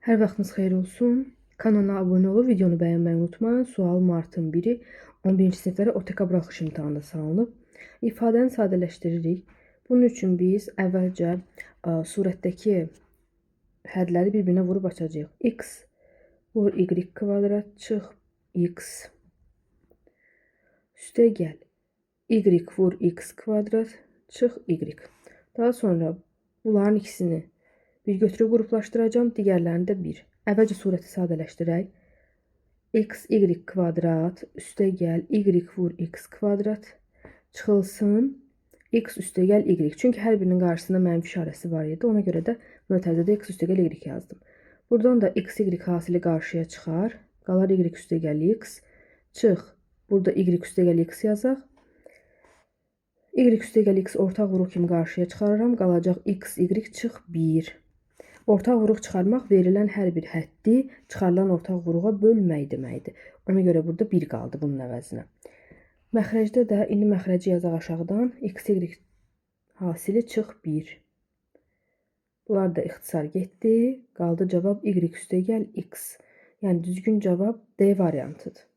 Hər vaxtınız xeyir olsun. Kanala abunə olub videonu bəyənməyi unutmayın. Sual martın 1-i 11-ci siniflərə OTK buraxılış imtahanında salınıb. İfadəni sadələşdiririk. Bunun üçün biz əvvəlcə surətdəki hədləri bir-birinə vurub açacağıq. X vur y kvadrat çıx x üstə gəl. Y vur x kvadrat çıx y. Daha sonra bunların ikisini bir götürüb qruplaşdıracağım, digərlərini də 1. Əvvəlcə surəti sadələşdirək. X, y kvadrat üstə gəl, y vur x kvadrat çıxılsın, x üstə gəl, y. Çünki hər birinin qarşısında mənfi işarəsi var idi. Ona görə də mötərizədə x üstə gəl, y yazdım. Buradan da x, y hasili qarşıya çıxar. Qalar y üstə gəl, x. Çıx. Burada y üstə gəl, x yazaq. Y üstə gəl, x ortaq vuruq kimi qarşıya çıxarıram. Qalacaq x, y çıx 1. Ortaq vuruq çıxarmaq verilən hər bir həddi çıxarılan ortaq vuruğa bölmək deməkdir. Ona görə burada 1 qaldı bunun əvəzinə. Məxrəcdə də indi məxrəci yazaq aşağıdan. X, y hasili çıx 1. Bunlar da ixtisar getdi. Qaldı cavab y üstə gəl x. Yəni düzgün cavab D variantıdır.